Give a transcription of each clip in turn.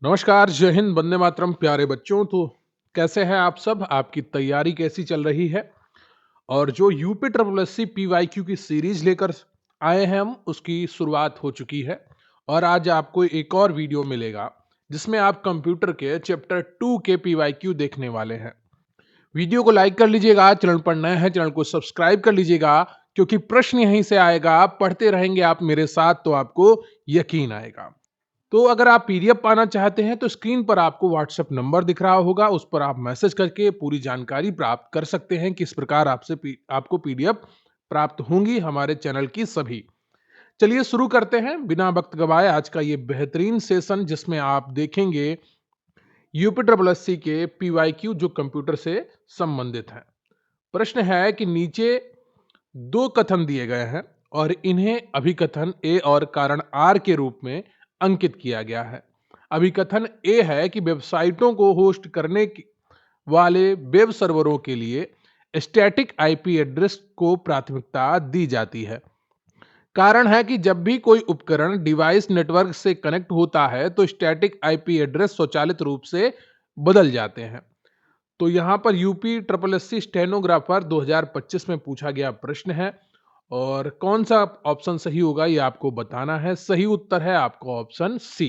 नमस्कार, जय हिंद, वंदे मातरम प्यारे बच्चों। तो कैसे हैं आप सब? आपकी तैयारी कैसी चल रही है? और जो UP triple S C PYQ की सीरीज लेकर आए हैं हम, उसकी शुरुआत हो चुकी है। और आज आपको एक और वीडियो मिलेगा जिसमें आप कंप्यूटर के चैप्टर 2 के PYQ देखने वाले हैं। वीडियो को लाइक कर लीजिएगा, चैनल पर नए हैं चैनल को सब्सक्राइब कर लीजिएगा, क्योंकि प्रश्न यहीं से आएगा। आप पढ़ते रहेंगे आप मेरे साथ तो आपको यकीन आएगा। तो अगर आप पीडीएफ पाना चाहते हैं तो स्क्रीन पर आपको व्हाट्सएप नंबर दिख रहा होगा, उस पर आप मैसेज करके पूरी जानकारी प्राप्त कर सकते हैं। किस प्रकार आपको पीडीएफ प्राप्त होंगी हमारे चैनल की सभी। चलिए शुरू करते हैं बिना वक्त गवाए आज का ये बेहतरीन सेशन, जिसमें आप देखेंगे यूपी ट्रिपल एस सी के PYQ जो कंप्यूटर से संबंधित है। प्रश्न है कि नीचे दो कथन दिए गए हैं और इन्हें अभिकथन ए और कारण आर के रूप में अंकित किया गया है। अभिकथन ए है कि वेबसाइटों को होस्ट करने वाले वेब सर्वरों के लिए स्टैटिक आईपी एड्रेस को प्राथमिकता दी जाती है। कारण है कि जब भी कोई उपकरण डिवाइस नेटवर्क से कनेक्ट होता है तो स्टैटिक आईपी एड्रेस स्वचालित रूप से बदल जाते हैं। तो यहां पर UP triple S C stenographer 2025 में पूछा गया प्रश्न है और कौन सा ऑप्शन सही होगा ये आपको बताना है। सही उत्तर है आपका ऑप्शन सी।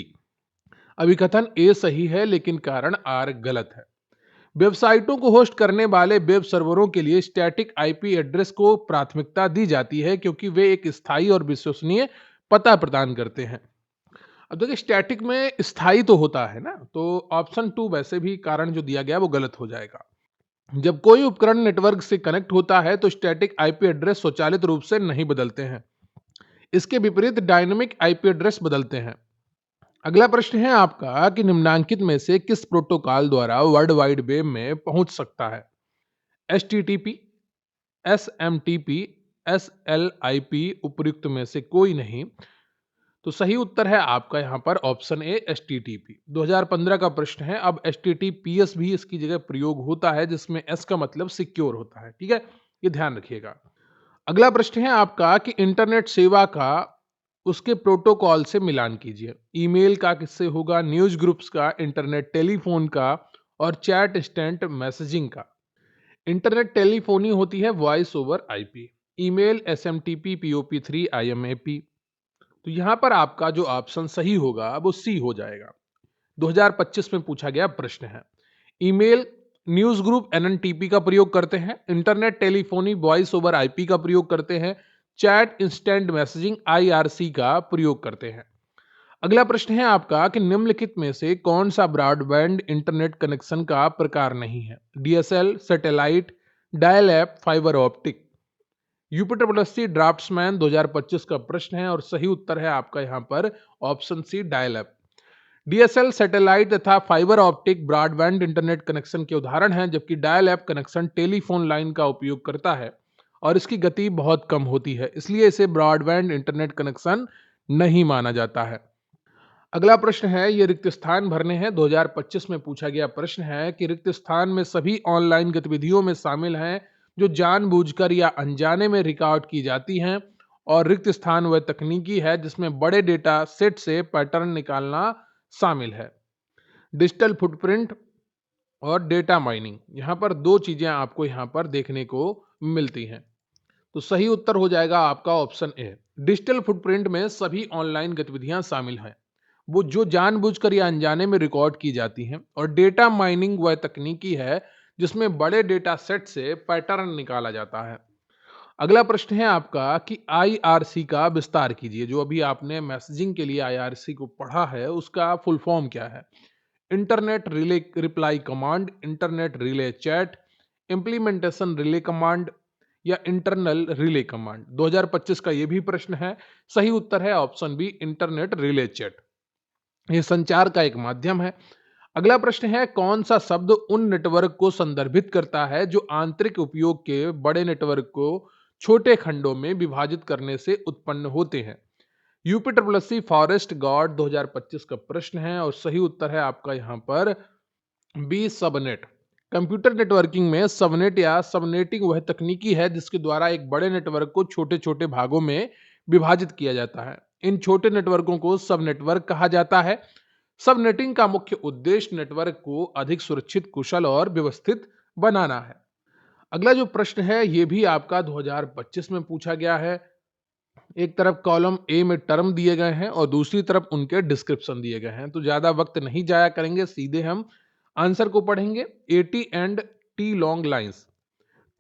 अभिकथन ए सही है लेकिन कारण आर गलत है। वेबसाइटों को होस्ट करने वाले वेब सर्वरों के लिए स्टैटिक आईपी एड्रेस को प्राथमिकता दी जाती है क्योंकि वे एक स्थायी और विश्वसनीय पता प्रदान करते हैं। अब देखिए, स्टैटिक में स्थायी तो होता है ना, तो ऑप्शन 2 वैसे भी कारण जो दिया गया वो गलत हो जाएगा। जब कोई उपकरण नेटवर्क से कनेक्ट होता है तो स्टैटिक आईपी एड्रेस स्वचालित रूप से नहीं बदलते हैं। इसके विपरीत डायनेमिक आईपी एड्रेस बदलते हैं। अगला प्रश्न है आपका कि निम्नांकित में से किस प्रोटोकॉल द्वारा वर्ल्ड वाइड वेब में पहुंच सकता है? HTTP, SMTP, SLIP, उपर्युक्त में से कोई नहीं। तो सही उत्तर है आपका यहाँ पर ऑप्शन ए HTTP। 2015 का प्रश्न है। अब HTTPS भी इसकी जगह प्रयोग होता है, जिसमें S का मतलब सिक्योर होता है। ठीक है, ये ध्यान रखिएगा। अगला प्रश्न है आपका कि इंटरनेट सेवा का उसके प्रोटोकॉल से मिलान कीजिए। ईमेल का किससे होगा, न्यूज ग्रुप्स का, इंटरनेट टेलीफोन का और चैट इंस्टेंट मैसेजिंग का। इंटरनेट टेलीफोनी होती है voice over IP, email SMTP, POP3, IMAP। तो यहां पर आपका जो ऑप्शन सही होगा वो सी हो जाएगा। 2025 में पूछा गया प्रश्न है। ईमेल न्यूज ग्रुप NNTP का प्रयोग करते हैं, internet telephony voice over IP का प्रयोग करते हैं, चैट इंस्टेंट मैसेजिंग IRC का प्रयोग करते हैं। अगला प्रश्न है आपका कि निम्नलिखित में से कौन सा ब्रॉडबैंड इंटरनेट कनेक्शन का प्रकार नहीं है? DSL, satellite, dial up, fibre optic. UP triple S C draftsman 2025 का प्रश्न है और सही उत्तर है आपका यहाँ पर option C, dial up. DSL, satellite तथा fibre optic broadband internet connection के उदाहरण हैं, जबकि dial up connection telephone line का उपयोग करता है और इसकी गति बहुत कम होती है, इसलिए इसे ब्रॉडबैंड इंटरनेट कनेक्शन नहीं माना जाता है। अगला प्रश्न है, ये रिक्त स्थान भरने हैं। 2025 में पूछा गया प्रश्न है कि रिक्त स्थान में सभी ऑनलाइन गतिविधियों में शामिल हैं जो जानबूझकर या अनजाने में रिकॉर्ड की जाती हैं, और रिक्त स्थान वह तकनीकी है जिसमें बड़े डेटा सेट से पैटर्न निकालना शामिल है। डिजिटल फुटप्रिंट और डेटा माइनिंग, यहाँ पर दो चीजें आपको यहाँ पर देखने को मिलती हैं। तो सही उत्तर हो जाएगा आपका ऑप्शन ए। डिजिटल फुटप्रिंट में सभी ऑनलाइन गतिविधियां शामिल हैं वो जो जानबूझकर या अनजाने में रिकॉर्ड की जाती हैं, और डेटा माइनिंग वह तकनीकी है जिसमें बड़े डेटा सेट से पैटर्न निकाला जाता है। अगला प्रश्न है आपका कि IRC का विस्तार कीजिए। जो अभी आपने मैसेजिंग के लिए IRC को पढ़ा है उसका फुल फॉर्म क्या है? Internet relay reply command, internet relay chat, implementation relay command या इंटरनल रिले कमांड। 2025 का यह भी प्रश्न है। सही उत्तर है option B, internet relay chat. यह संचार का एक माध्यम है। अगला प्रश्न है, कौन सा शब्द उन नेटवर्क को संदर्भित करता है जो आंतरिक उपयोग के बड़े नेटवर्क को छोटे खंडों में विभाजित करने से उत्पन्न होते हैं? UP triple S C forest guard 2025 का प्रश्न है और सही उत्तर है आपका यहां पर बी, सबनेट। कंप्यूटर नेटवर्किंग में सबनेट या सबनेटिंग वह तकनीकी है जिसके द्वारा एक बड़े नेटवर्क को छोटे छोटे भागों में विभाजित किया जाता है। इन छोटे नेटवर्कों को सब नेटवर्क कहा जाता है। सबनेटिंग का मुख्य उद्देश्य नेटवर्क को अधिक सुरक्षित, कुशल और व्यवस्थित बनाना है। अगला जो प्रश्न है ये भी आपका 2025 में पूछा गया है। एक तरफ कॉलम ए में टर्म दिए गए हैं और दूसरी तरफ उनके डिस्क्रिप्शन दिए गए हैं, तो ज्यादा वक्त नहीं जाया करेंगे, सीधे हम आंसर को पढ़ेंगे। Eighty and T long lines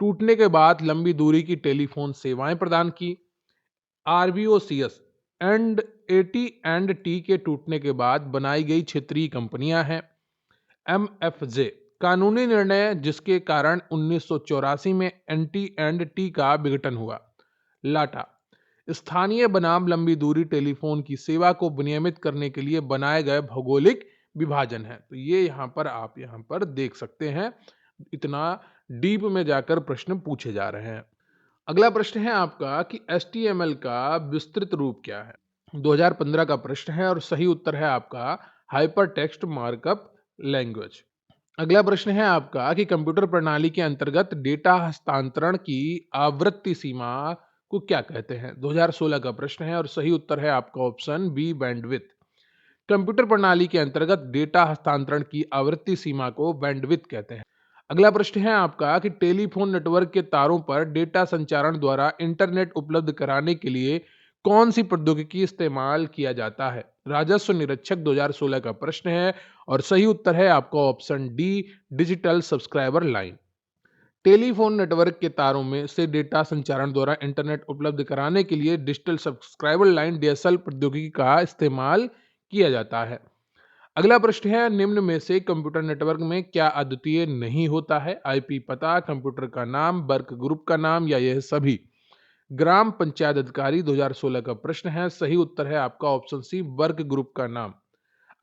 टूटने के बाद लंबी दूरी की टेलीफोन सेवाएं प्रदान की। आरबीओसीएस एंड एटी एंड टी के टूटने के बाद बनाई गई क्षेत्रीय कंपनियां हैं। एमएफजे कानूनी निर्णय जिसके कारण 1984 में एनटी एंड टी का विघटन हुआ। लाटा स्थानीय बनाम लंबी दूरी टेलीफोन की सेवा को विनियमित करने के लिए बनाए गए भौगोलिक विभाजन है। तो ये यहाँ पर आप यहाँ पर देख सकते हैं, इतना डीप में जाकर प्रश्न पूछे जा रहे हैं। अगला प्रश्न है आपका कि HTML का विस्तृत रूप क्या है। 2015 का प्रश्न है और सही उत्तर है आपका हाइपर टेक्स्ट मार्कअप लैंग्वेज। अगला प्रश्न है आपका कि कंप्यूटर प्रणाली के अंतर्गत डेटा हस्तांतरण की आवृत्ति सीमा को क्या कहते हैं। 2016 का प्रश्न है और सही उत्तर है आपका ऑप्शन बी बैंडविड्थ। कंप्यूटर प्रणाली के अंतर्गत डेटा हस्तांतरण की आवृत्ति सीमा को बैंडविड्थ कहते हैं। अगला प्रश्न है आपका कि टेलीफोन नेटवर्क के तारों पर डेटा संचारण द्वारा इंटरनेट उपलब्ध कराने के लिए कौन सी प्रौद्योगिकी इस्तेमाल किया जाता है। राजस्व निरीक्षक 2016 का प्रश्न है और सही उत्तर है आपका option D digital subscriber line. Telephone network के तारों में से डेटा संचारण द्वारा इंटरनेट उपलब्ध कराने के लिए डिजिटल सब्सक्राइबर लाइन DSL प्रौद्योगिकी का इस्तेमाल किया जाता है। अगला प्रश्न है निम्न में से कंप्यूटर नेटवर्क में क्या अद्वितीय नहीं होता है। IP पता, कंप्यूटर का नाम, वर्क ग्रुप का नाम या यह सभी। ग्राम पंचायत अधिकारी 2016 का प्रश्न है, सही उत्तर है आपका ऑप्शन सी वर्क ग्रुप का नाम।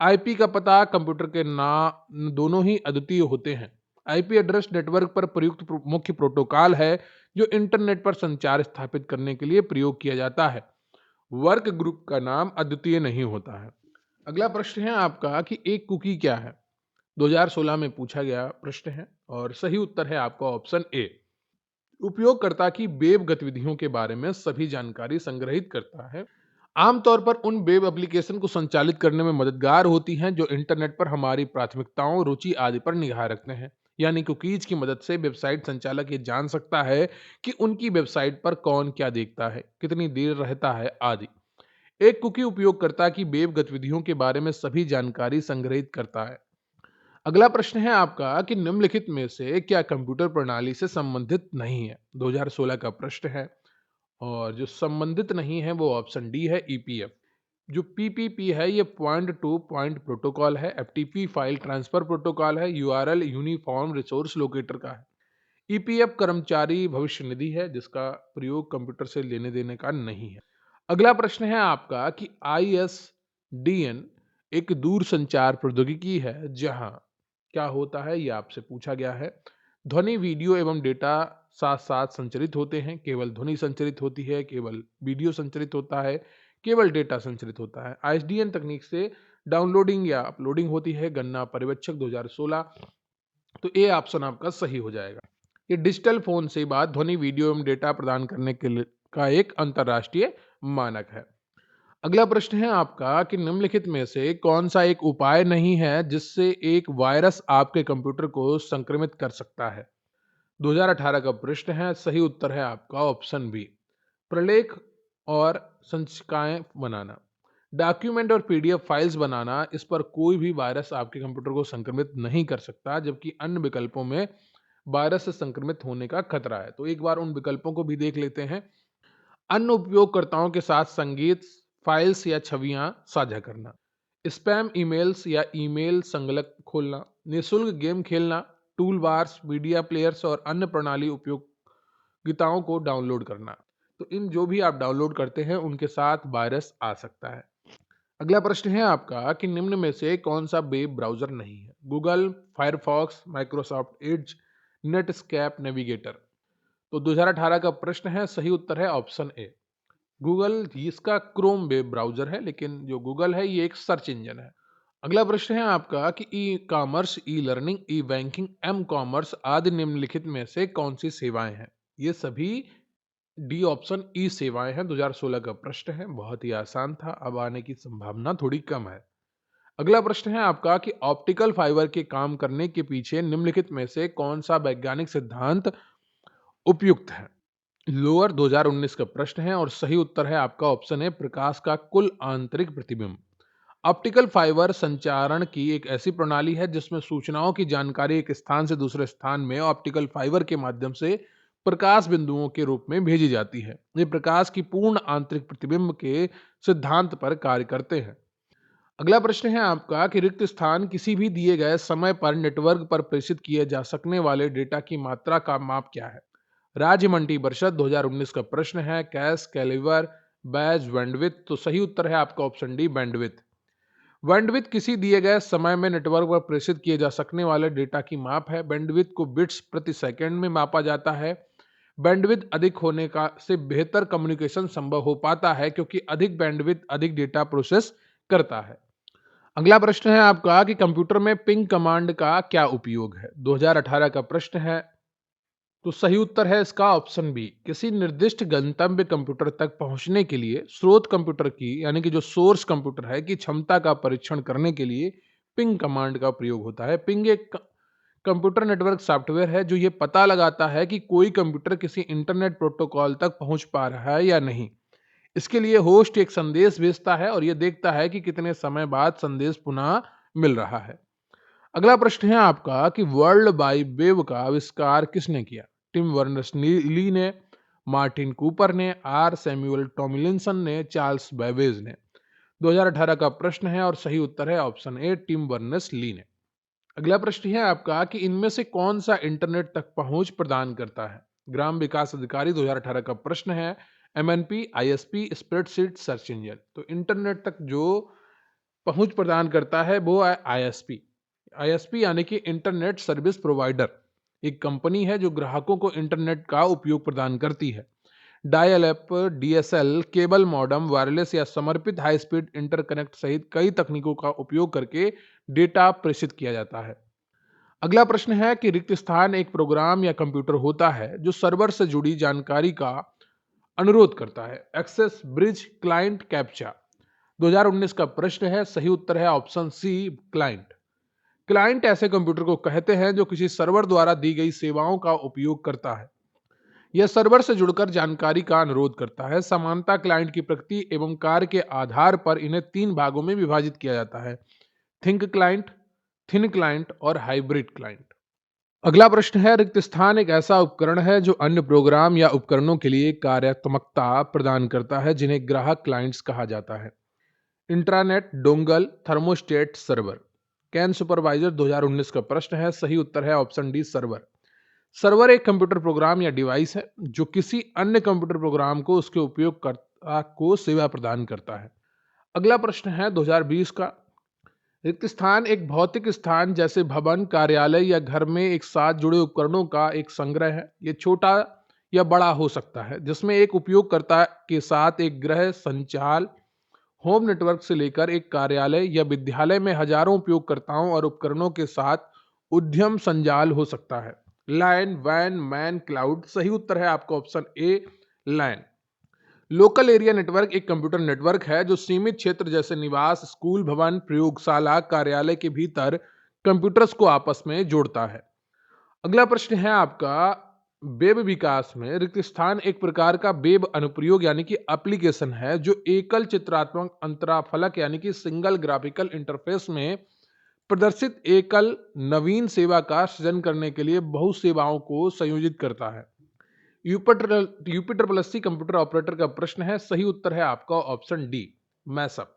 IP का पता, कंप्यूटर के नाम दोनों ही अद्वितीय होते हैं। IP एड्रेस नेटवर्क पर प्रयुक्त मुख्य प्रोटोकॉल है जो इंटरनेट पर संचार स्थापित करने के लिए प्रयोग किया जाता है। वर्क ग्रुप का नाम अद्वितीय नहीं होता है। अगला प्रश्न है आपका कि एक कुकी क्या है। 2016 में पूछा गया प्रश्न है और सही उत्तर है आपका ऑप्शन ए। उपयोगकर्ता की वेब गतिविधियों के बारे में सभी जानकारी संग्रहित करता है। आमतौर पर उन वेब एप्लीकेशन को संचालित करने में मददगार होती हैं जो इंटरनेट पर हमारी प्राथमिकताओं, रुचि आदि पर निगाह रखते हैं। यानी कुकीज की मदद से वेबसाइट संचालक ये जान सकता है कि उनकी वेबसाइट पर कौन क्या देखता है, कितनी देर रहता है आदि। एक कुकी उपयोगकर्ता की वेब गतिविधियों के बारे में सभी जानकारी संग्रहित करता है। अगला प्रश्न है आपका कि निम्नलिखित में से क्या कंप्यूटर प्रणाली से संबंधित नहीं है। 2016 का प्रश्न है और जो संबंधित नहीं है वो ऑप्शन डी है EPF। जो PPP है ये पॉइंट टू पॉइंट प्रोटोकॉल है। FTP फाइल ट्रांसफर प्रोटोकॉल है। URL यूनिफॉर्म रिसोर्स लोकेटर का है। EPF कर्मचारी भविष्य निधि है जिसका प्रयोग कंप्यूटर से लेने देने का नहीं है। अगला प्रश्न है आपका कि ISDN एक दूर संचार प्रौद्योगिकी है जहां क्या होता है, यह आपसे पूछा गया है। ध्वनि, वीडियो एवं डेटा साथ साथ संचरित होते हैं। केवल ध्वनि संचरित होती है, केवल वीडियो संचरित होता है, केवल डेटा संचरित होता है। ISDN तकनीक से डाउनलोडिंग या अपलोडिंग होती है। गन्ना पर्यवेक्षक 2016, तो ए ऑप्शन आपका सही हो जाएगा। ये डिजिटल फोन से बाद ध्वनि, वीडियो एवं डेटा प्रदान करने के लिए का एक अंतरराष्ट्रीय मानक है। अगला प्रश्न है आपका कि निम्नलिखित में से कौन सा एक उपाय नहीं है जिससे एक वायरस आपके कंप्यूटर को संक्रमित कर सकता है। 2018 का प्रश्न है, सही उत्तर है आपका ऑप्शन बी प्रलेख और संचिकाएं बनाना। डॉक्यूमेंट और PDF फाइल्स बनाना, इस पर कोई भी वायरस आपके कंप्यूटर को संक्रमित नहीं कर सकता, जबकि अन्य विकल्पों में वायरस से संक्रमित होने का खतरा है। तो एक बार उन विकल्पों को भी देख लेते हैं। अन्य उपयोगकर्ताओं के साथ संगीत, फाइल्स या छवियां साझा करना, स्पैम ईमेल्स या ईमेल संगलक खोलना, निःशुल्क गेम खेलना, टूल बार्स, मीडिया प्लेयर्स और अन्य प्रणाली उपयोगिताओं को डाउनलोड करना। तो इन जो भी आप डाउनलोड करते हैं उनके साथ वायरस आ सकता है। अगला प्रश्न है आपका कि निम्न में से कौन सा वेब ब्राउजर नहीं है। Google, Firefox, Microsoft Edge, Netscape, navigator. तो 2018 का प्रश्न है, सही उत्तर है ऑप्शन ए गूगल। इसका क्रोम वेब ब्राउजर है, लेकिन जो गूगल है ये एक सर्च इंजन है। अगला प्रश्न है आपका कि ई कॉमर्स, ई लर्निंग, ई बैंकिंग, एम कॉमर्स आदि निम्नलिखित में से कौन सी सेवाएं हैं। ये सभी डी ऑप्शन ई सेवाएं हैं। 2016 का प्रश्न है, बहुत ही आसान था, अब आने की संभावना थोड़ी कम है। अगला प्रश्न है आपका कि ऑप्टिकल फाइबर के काम करने के पीछे निम्नलिखित में से कौन सा वैज्ञानिक सिद्धांत उपयुक्त है? लोअर 2019 का प्रश्न है और सही उत्तर है आपका ऑप्शन है प्रकाश का कुल आंतरिक प्रतिबिंब। ऑप्टिकल फाइबर संचारण की एक ऐसी प्रणाली है जिसमें सूचनाओं की जानकारी एक स्थान से दूसरे स्थान में ऑप्टिकल फाइबर के माध्यम से प्रकाश बिंदुओं के रूप में भेजी जाती है। ये प्रकाश की पूर्ण आंतरिक प्रतिबिंब के सिद्धांत पर कार्य करते हैं। अगला प्रश्न है आपका कि रिक्त स्थान किसी भी दिए गए समय पर नेटवर्क पर प्रेषित किए जा सकने वाले डेटा की मात्रा का माप क्या है? राज्य मंडी परिषद 2019 का प्रश्न है। Cache, caliver, badge, bandwidth. तो सही उत्तर है आपका ऑप्शन डी, बैंडविथ। बैंडविथ किसी दिए गए समय में नेटवर्क पर प्रेषित किए जा सकने वाले डेटा की माप है। बैंडविथ को बिट्स प्रति सेकंड में मापा जाता है। बैंडविथ अधिक होने का से बेहतर कम्युनिकेशन संभव हो पाता है क्योंकि अधिक बैंडविथ अधिक डेटा प्रोसेस करता है। अगला प्रश्न है आपका कि कंप्यूटर में पिंग कमांड का क्या उपयोग है? 2018 का प्रश्न है। तो सही उत्तर है इसका ऑप्शन बी। किसी निर्दिष्ट गंतव्य कंप्यूटर तक पहुंचने के लिए स्रोत कंप्यूटर की यानी कि जो सोर्स कंप्यूटर है की क्षमता का परीक्षण करने के लिए पिंग कमांड का प्रयोग होता है। पिंग एक कंप्यूटर नेटवर्क सॉफ्टवेयर है जो ये पता लगाता है कि कोई कंप्यूटर किसी इंटरनेट प्रोटोकॉल तक पहुंच पा रहा है या नहीं। इसके लिए होस्ट एक संदेश भेजता है और यह देखता है कि कितने समय बाद संदेश पुनः मिल रहा है। अगला प्रश्न है आपका कि वर्ल्ड वाइड वेब का आविष्कार किसने किया? टिम वर्नर्स ली ने, मार्टिन कूपर ने, आर सैमुअल टॉमिलिंसन ने, चार्ल्स बेबेज ने। 2018 का प्रश्न है और सही उत्तर है ऑप्शन ए, टिम वर्नर्स ली ने। अगला प्रश्न है आपका कि इनमें से कौन सा इंटरनेट तक पहुंच प्रदान करता है? ग्राम विकास अधिकारी 2018 का प्रश्न है। MNP, ISP, spreadsheet, search engine. तो इंटरनेट तक जो पहुंच प्रदान करता है वो है आईएसपी। आईएसपी यानी कि इंटरनेट सर्विस प्रोवाइडर, एक कंपनी है जो ग्राहकों को इंटरनेट का उपयोग प्रदान करती है। Dial app, DSL, cable modem, wireless या समर्पित हाई स्पीड इंटरकनेक्ट सहित कई तकनीकों का उपयोग करके डेटा प्रेषित किया जाता है। अगला प्रश्न है कि रिक्त स्थान एक प्रोग्राम या कंप्यूटर होता है जो सर्वर से जुड़ी जानकारी का अनुरोध करता है। Access, bridge, client, captcha. 2019 का प्रश्न है। सही उत्तर है ऑप्शन सी, क्लाइंट। क्लाइंट ऐसे कंप्यूटर को कहते हैं जो किसी सर्वर द्वारा दी गई सेवाओं का उपयोग करता है। यह सर्वर से जुड़कर जानकारी का अनुरोध करता है। समानता क्लाइंट की प्रकृति एवं कार्य के आधार पर इन्हें 3 भागों में विभाजित किया जाता है: थिंक क्लाइंट, थिन क्लाइंट और हाइब्रिड क्लाइंट। अगला प्रश्न है, रिक्त स्थान एक ऐसा उपकरण है जो अन्य प्रोग्राम या उपकरणों के लिए कार्यात्मकता प्रदान करता है जिन्हें ग्राहक क्लाइंट्स कहा जाता है। Intranet, dongle, thermostat, server. Can supervisor 2019 का प्रश्न है। सही उत्तर है ऑप्शन डी, सर्वर। सर्वर एक कंप्यूटर प्रोग्राम या डिवाइस है जो किसी अन्य कंप्यूटर प्रोग्राम को उसके उपयोगकर्ता को सेवा प्रदान करता है। अगला प्रश्न है 2020 का। रिक्त स्थान एक भौतिक स्थान जैसे भवन, कार्यालय या घर में एक साथ जुड़े उपकरणों का एक संग्रह है। ये छोटा या बड़ा हो सकता है जिसमें एक उपयोगकर्ता के साथ एक गृह संचाल होम नेटवर्क से लेकर एक कार्यालय या विद्यालय में हजारों उपयोगकर्ताओं और उपकरणों के साथ उद्यम संजाल हो सकता है। लैन, वैन, मैन, क्लाउड। सही उत्तर है आपका option A, LAN. Local area network एक कंप्यूटर नेटवर्क है जो सीमित क्षेत्र जैसे निवास, स्कूल, भवन, प्रयोगशाला, कार्यालय के भीतर कंप्यूटर्स को आपस में जोड़ता है। अगला प्रश्न है आपका, वेब विकास में रिक्त स्थान एक प्रकार का वेब अनुप्रयोग यानी कि एप्लीकेशन है जो एकल चित्रात्मक अंतराफलक यानी कि सिंगल ग्राफिकल इंटरफेस में प्रदर्शित एकल नवीन सेवा का सृजन करने के लिए बहु सेवाओं को संयोजित करता है। यूपिटर प्लस सी कंप्यूटर ऑपरेटर का प्रश्न है। सही उत्तर है आपका ऑप्शन डी, मैसअप।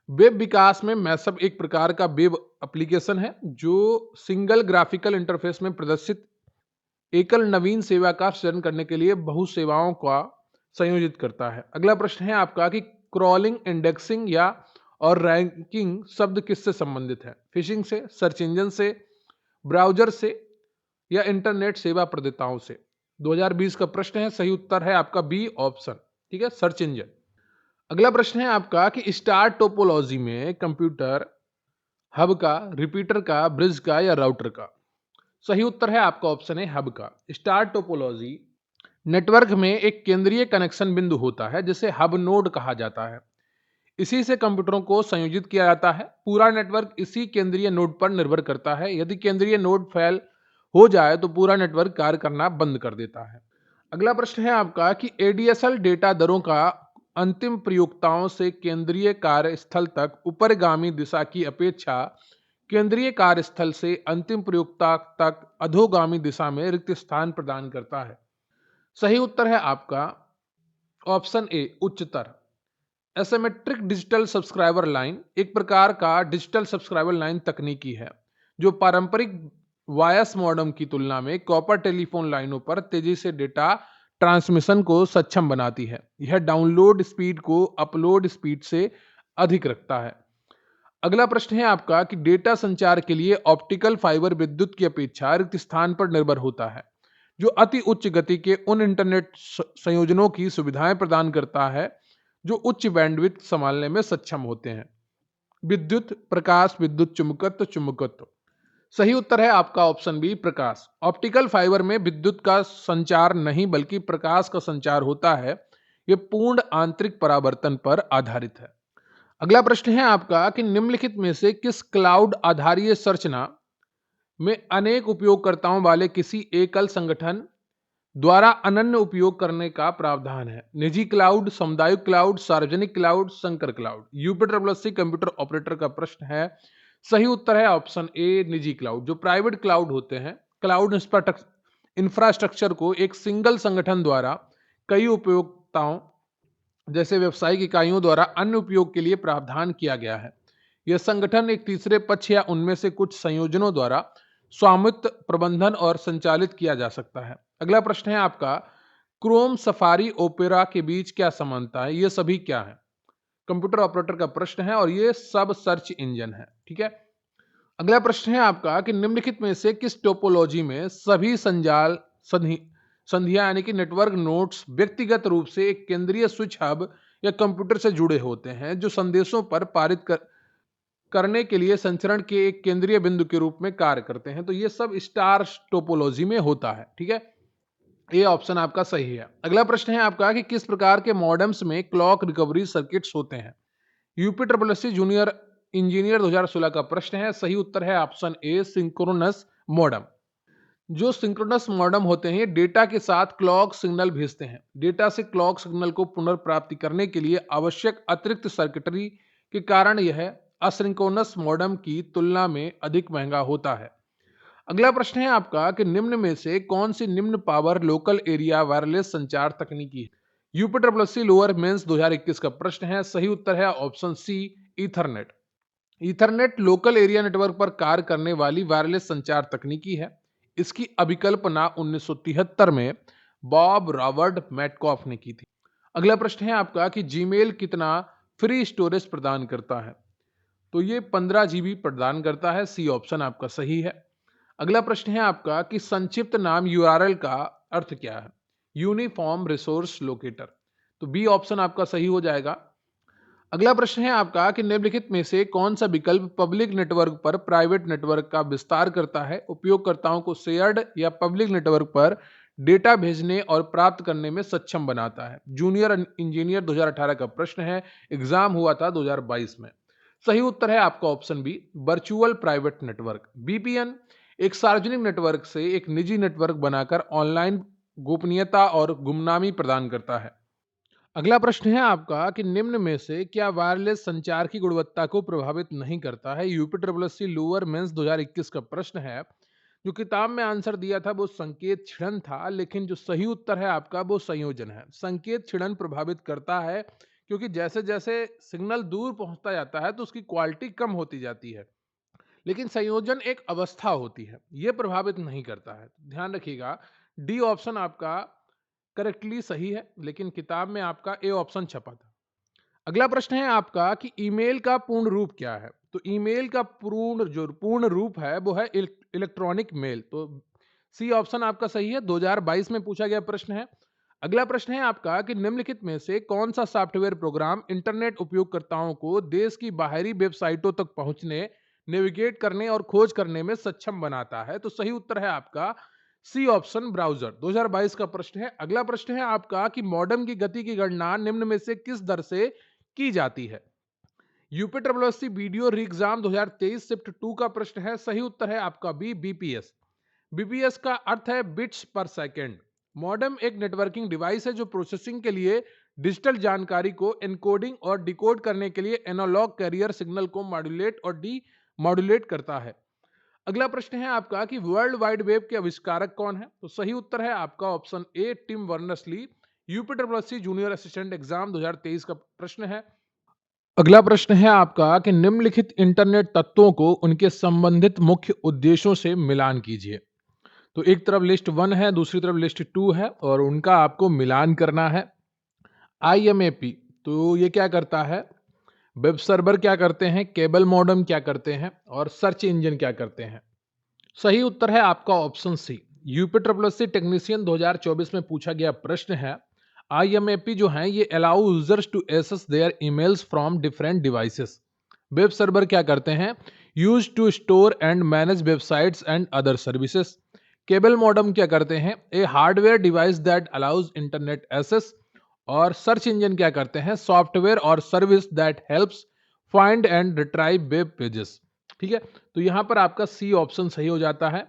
वेब विकास में मैसअप एक प्रकार का वेब एप्लीकेशन है जो सिंगल ग्राफिकल इंटरफेस में प्रदर्शित एकल नवीन सेवा का सृजन करने के लिए बहु सेवाओं का संयोजित करता है। अगला प्रश्न है आपका कि क्रॉलिंग, इंडेक्सिंग या और रैंकिंग शब्द किससे संबंधित है? फिशिंग से, सर्च इंजन से, ब्राउजर से या इंटरनेट सेवा प्रदाताओं से। 2020 का प्रश्न है। सही उत्तर है आपका बी ऑप्शन, ठीक है, सर्च इंजन। अगला प्रश्न है आपका कि स्टार टोपोलॉजी में कंप्यूटर हब का, रिपीटर का, ब्रिज का या राउटर का। सही उत्तर है आपका ऑप्शन है हब का। स्टार टोपोलॉजी नेटवर्क में एक केंद्रीय कनेक्शन बिंदु होता है जिसे हब नोड कहा जाता है। इसी से कंप्यूटरों को संयोजित किया जाता है। पूरा नेटवर्क इसी केंद्रीय नोड पर निर्भर करता है। यदि केंद्रीय नोड फेल हो जाए तो पूरा नेटवर्क कार्य करना बंद कर देता है। अगला प्रश्न है आपका कि एडीएसएल डेटा दरों का अंतिम प्रयोक्ताओं से केंद्रीय कार्यस्थल तक ऊपरगामी दिशा की अपेक्षा केंद्रीय कार्यस्थल से अंतिम प्रयोक्ता तक अधोगामी दिशा में रिक्त स्थान प्रदान करता है। सही उत्तर है आपका ऑप्शन ए उच्चतर। एसिमेट्रिक डिजिटल सब्सक्राइबर लाइन एक प्रकार का डिजिटल सब्सक्राइबर लाइन तकनीकी है जो पारंपरिक वायस मॉडेम की तुलना में कॉपर टेलीफोन लाइनों पर तेजी से डेटा ट्रांसमिशन को सक्षम बनाती है। यह डाउनलोड स्पीड को अपलोड स्पीड से अधिक रखता है। अगला प्रश्न है आपका कि डेटा संचार के लिए ऑप्टिकल फाइबर विद्युत की अपेक्षा रिक्त स्थान पर निर्भर होता है जो अति उच्च गति के उन इंटरनेट संयोजनों की सुविधाएं प्रदान करता है जो उच्च बैंडविड्थ संभालने में सक्षम होते हैं। विद्युत प्रकाश विद्युत चुंबकत्व चुंबकत्व। सही उत्तर है आपका ऑप्शन बी प्रकाश। ऑप्टिकल फाइबर में विद्युत का संचार नहीं बल्कि प्रकाश का संचार होता है। यह पूर्ण आंतरिक परावर्तन पर आधारित है। अगला प्रश्न है आपका कि निम्नलिखित में से किस क्लाउड आधारित संरचना में अनेक उपयोगकर्ताओं वाले किसी एकल संगठन द्वारा अनन्य उपयोग करने का प्रावधान है। निजी क्लाउड, सामुदायिक क्लाउड, सार्वजनिक क्लाउड, संकर क्लाउड। यूपीट्रिपल कंप्यूटर ऑपरेटर का प्रश्न है। सही उत्तर है ऑप्शन ए निजी क्लाउड। जो प्राइवेट क्लाउड होते हैं, क्लाउड इंफ्रास्ट्रक्चर को एक सिंगल संगठन द्वारा कई उपयोक्ताओं जैसे व्यावसायिक इकाइयों द्वारा अन्य उपयोग के लिए प्रावधान किया गया है। यह संगठन एक तीसरे पक्ष या उनमें से कुछ संयोजनों द्वारा स्वामित्व, प्रबंधन और संचालित किया जा सकता है। अगला प्रश्न है आपका क्रोम, सफारी, ओपेरा के बीच क्या समानता है? ये सभी क्या है? कंप्यूटर ऑपरेटर का प्रश्न है और ये सब सर्च इंजन है। ठीक है। अगला प्रश्न है आपका कि निम्नलिखित में से किस टोपोलॉजी में सभी संजाल संधियां यानी कि नेटवर्क नोड्स व्यक्तिगत रूप से एक केंद्रीय स्विच हब या कंप्यूटर से जुड़े होते हैं जो संदेशों पर पारित करने के लिए संचरण के एक केंद्रीय बिंदु के रूप में कार्य करते हैं। तो ये सब स्टार टोपोलॉजी में होता है। ठीक है, ये ऑप्शन आपका सही है। अगला प्रश्न है आपका कि किस प्रकार के मॉडेम्स में क्लॉक रिकवरी सर्किट्स होते हैं? यूपीट्रिपल जूनियर इंजीनियर 2016 का प्रश्न है। सही उत्तर है ऑप्शन ए सिंक्रोनस मॉडेम। जो सिंक्रोनस मॉडेम होते हैं डेटा के साथ क्लॉक सिग्नल भेजते हैं। डेटा से क्लॉक सिग्नल को पुनर्प्राप्ति करने के लिए आवश्यक अतिरिक्त सर्किटरी के कारण यह असिंक्रोनस मॉडेम की तुलना में अधिक महंगा होता है। अगला प्रश्न है आपका कि निम्न में से कौन सी निम्न पावर लोकल एरिया वायरलेस संचार तकनीकी है? यूपीट्रिपल लोअर मेंस 2021 का प्रश्न है। सही उत्तर है option C Ethernet. Ethernet local area network पर कार्य करने वाली वायरलेस संचार तकनीकी है। इसकी अभिकल्पना 1973 में बॉब रॉबर्ट मैटकॉफ ने की थी। अगला प्रश्न है आपका कि जीमेल कितना फ्री स्टोरेज प्रदान करता है? तो ये 15 जीबी प्रदान करता है। सी ऑप्शन आपका सही है। अगला प्रश्न है आपका कि संक्षिप्त नाम यूआरएल का अर्थ क्या है? Uniform resource locator. तो बी ऑप्शन आपका सही हो जाएगा। अगला प्रश्न है आपका कि निम्नलिखित में से कौन सा विकल्प पब्लिक नेटवर्क पर प्राइवेट नेटवर्क का विस्तार करता है? उपयोगकर्ताओं को शेयर्ड या पब्लिक नेटवर्क पर डेटा भेजने और प्राप्त करने में सक्षम बनाता है। जूनियर इंजीनियर 2018 का प्रश्न है। एग्जाम हुआ था 2022 में। सही उत्तर है आपका option B virtual private network. VPN एक सार्वजनिक नेटवर्क से एक निजी नेटवर्क बनाकर ऑनलाइन गोपनीयता और गुमनामी प्रदान करता है। अगला प्रश्न है आपका कि निम्न में से क्या वायरलेस संचार की गुणवत्ता को प्रभावित नहीं करता है? यूपीट्रिपल लोअर मेंस 2021 का प्रश्न है। जो किताब में आंसर दिया था वो संकेत क्षीणन था, लेकिन जो सही उत्तर है आपका वो संयोजन है। संकेत क्षीणन प्रभावित करता है क्योंकि जैसे जैसे सिग्नल दूर पहुंचता जाता है तो उसकी क्वालिटी कम होती जाती है, लेकिन संयोजन एक अवस्था होती है, यह प्रभावित नहीं करता है। ध्यान रखिएगा, डी ऑप्शन आपका करेक्टली सही है, लेकिन किताब में आपका ए ऑप्शन छपा था। अगला प्रश्न है आपका कि ईमेल का पूर्ण रूप क्या है? तो ईमेल का पूर्ण रूप है वो है इलेक्ट्रॉनिक मेल। तो सी ऑप्शन आपका सही है। 2022 में पूछा गया प्रश्न है। अगला प्रश्न है आपका कि निम्नलिखित में से कौन सा सॉफ्टवेयर प्रोग्राम इंटरनेट उपयोगकर्ताओं को देश की बाहरी वेबसाइटों तक पहुंचने, नेविगेट करने और खोज करने में सक्षम बनाता है? तो सही उत्तर है आपका सी ऑप्शन ब्राउजर। 2022 का प्रश्न है। अगला प्रश्न है आपका कि मॉडेम की गति की गणना निम्न में से किस दर से की जाती है? यूपी ट्रिपल एससी वीडियो री एग्जाम 2023 शिफ्ट 2 का प्रश्न है, सही उत्तर है आपका बी, बीपीएस। बीपीएस का अर्थ है बिट्स पर सेकंड। मॉडेम एक नेटवर्किंग डिवाइस है जो प्रोसेसिंग के लिए डिजिटल जानकारी को एनकोडिंग और डिकोड करने के लिए एनालॉग कैरियर सिग्नल को मॉड्यूलेट और डी मॉड्यूलेट करता है। अगला प्रश्न है आपका कि वर्ल्ड वाइड वेब के आविष्कारक कौन है? तो सही उत्तर है आपका option A, Tim Berners-Lee. UP triple SC junior assistant exam 2023 का प्रश्न है। अगला प्रश्न है आपका कि निम्नलिखित इंटरनेट तत्वों को उनके संबंधित मुख्य उद्देश्यों से मिलान कीजिए। तो एक तरफ लिस्ट 1 है, दूसरी तरफ लिस्ट 2 है और उनका आपको मिलान करना है। आईएमएपी तो ये क्या करता है, वेब सर्वर क्या करते हैं, केबल मॉडेम क्या करते हैं और सर्च इंजन क्या करते हैं। सही उत्तर है आपका option C. UP triple SC technician 2024 में पूछा गया प्रश्न है। आईएमएपी जो है ये allow users to access their emails from different devices. Web server क्या करते हैं, use to store and manage websites and other services. Cable modem क्या करते हैं, a hardware device that allows internet access. और सर्च इंजन क्या करते हैं, सॉफ्टवेयर और service that helps find and retrieve web pages. ठीक है, तो यहां पर आपका सी ऑप्शन सही हो जाता है।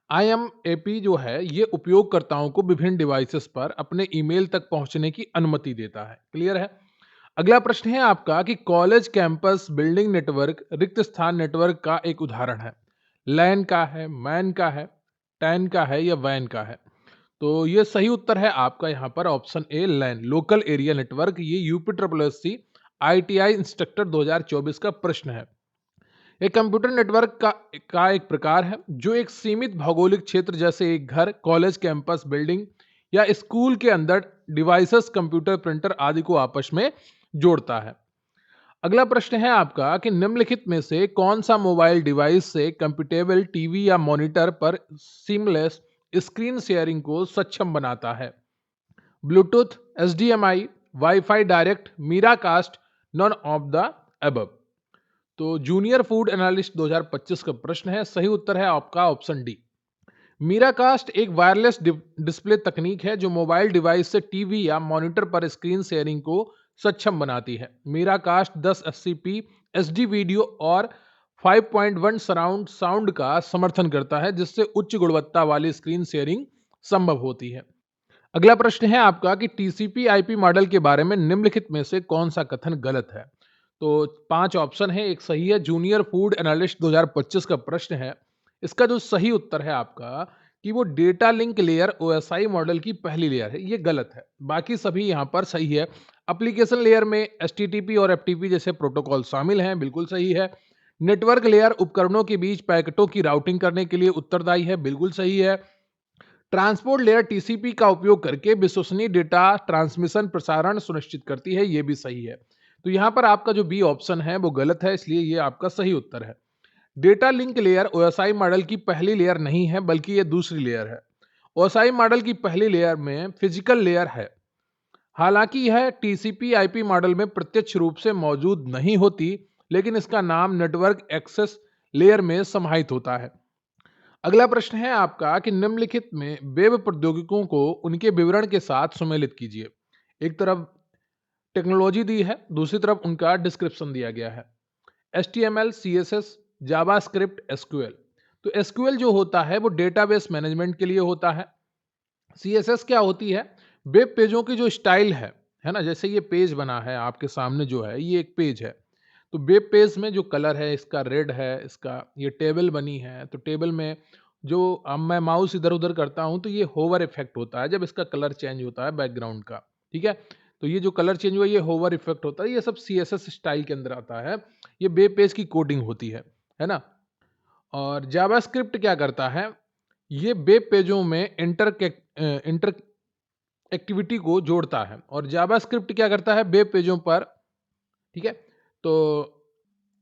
आईएमएपी जो है ये उपयोगकर्ताओं को विभिन्न डिवाइसेस पर अपने ईमेल तक पहुंचने की अनुमति देता है। क्लियर है। अगला प्रश्न है आपका कि कॉलेज कैंपस बिल्डिंग नेटवर्क रिक्त स्थान नेटवर्क का एक उदाहरण है। लैन का है, मैन का है, टैन का है या वैन का है। तो ये सही उत्तर है आपका यहाँ पर option A, LAN, local area network. ये UP triple SC ITI instructor 2024 का प्रश्न है। एक कंप्यूटर नेटवर्क का एक प्रकार है जो एक सीमित भौगोलिक क्षेत्र जैसे एक घर, कॉलेज कैंपस बिल्डिंग या स्कूल के अंदर डिवाइसेस, कंप्यूटर, प्रिंटर आदि को आपस में जोड़ता है। अगला प्रश्न है आपका कि निम्नलिखित में से कौन सा मोबाइल डिवाइस से कंप्यूटेबल टीवी या मॉनिटर पर सीमलेस स्क्रीन शेयरिंग को सक्षम बनाता है? Bluetooth, HDMI, wifi direct, Miracast, non of the above. तो जूनियर फूड एनालिस्ट 2025 का प्रश्न है, सही उत्तर है आपका ऑप्शन डी। मीराकास्ट एक वायरलेस डिस्प्ले तकनीक है जो मोबाइल डिवाइस से टीवी या मॉनिटर पर स्क्रीन शेयरिंग को सक्षम बनाती है। मीराकास्ट 1080p एचडी वीडियो और 5.1 सराउंड साउंड का समर्थन करता है जिससे उच्च गुणवत्ता वाली स्क्रीन शेयरिंग संभव होती है। अगला प्रश्न है आपका कि टीसीपी आईपी मॉडल के बारे में निम्नलिखित में से कौन सा कथन गलत है? तो 5 ऑप्शन है, एक सही है। जूनियर फूड एनालिस्ट 2025 का प्रश्न है। इसका जो सही उत्तर है आपका कि वो data link layer OSI model की पहली लेयर है, ये गलत है। बाकी सभी यहाँ पर सही है। एप्लीकेशन लेयर में एचटीटीपी और एफटीपी जैसे प्रोटोकॉल शामिल हैं, बिल्कुल सही है। नेटवर्क लेयर उपकरणों के बीच पैकेटों की राउटिंग करने के लिए उत्तरदायी है, बिल्कुल सही है। ट्रांसपोर्ट लेयर टीसीपी का उपयोग करके विश्वसनीय डेटा ट्रांसमिशन प्रसारण सुनिश्चित करती है, यह भी सही है। तो यहां पर आपका जो बी ऑप्शन है वो गलत है, इसलिए ये आपका सही उत्तर है। Data link layer OSI model की पहली लेयर नहीं है बल्कि ये दूसरी लेयर है। ओएसआई मॉडल की पहली लेयर में फिजिकल लेयर है। हालांकि यह टीसीपी आईपी मॉडल में प्रत्यक्ष रूप से मौजूद नहीं होती, लेकिन इसका नाम नेटवर्क एक्सेस लेयर में समाहित होता है। अगला प्रश्न है आपका कि निम्नलिखित में वेब प्रौद्योगिकियों को उनके विवरण के साथ सुमेलित कीजिए। एक तरफ टेक्नोलॉजी दी है, दूसरी तरफ उनका डिस्क्रिप्शन दिया गया है। HTML, CSS, JavaScript, SQL। तो SQL जो होता है वो डेटाबेस मैनेजमेंट के लिए होता है। CSS क्या होती है, वेब पेजों की जो स्टाइल है ना, जैसे ये पेज बना है आपके सामने जो है ये एक पेज है, तो वेब पेज में जो कलर है इसका रेड है, इसका ये टेबल बनी है, तो टेबल में जो अब मैं माउस इधर उधर करता हूं तो ये होवर इफेक्ट होता है जब इसका कलर चेंज होता है बैकग्राउंड का। ठीक है, तो ये जो कलर चेंज हुआ ये होवर इफेक्ट होता है, ये सब CSS स्टाइल के अंदर आता है। ये वेब पेज की कोडिंग होती है ना। और जावास्क्रिप्ट क्या करता है, ये वेब पेजों में इंटर एक्टिविटी को जोड़ता है। और जावास्क्रिप्ट क्या करता है, वेब पेजों पर। ठीक है, तो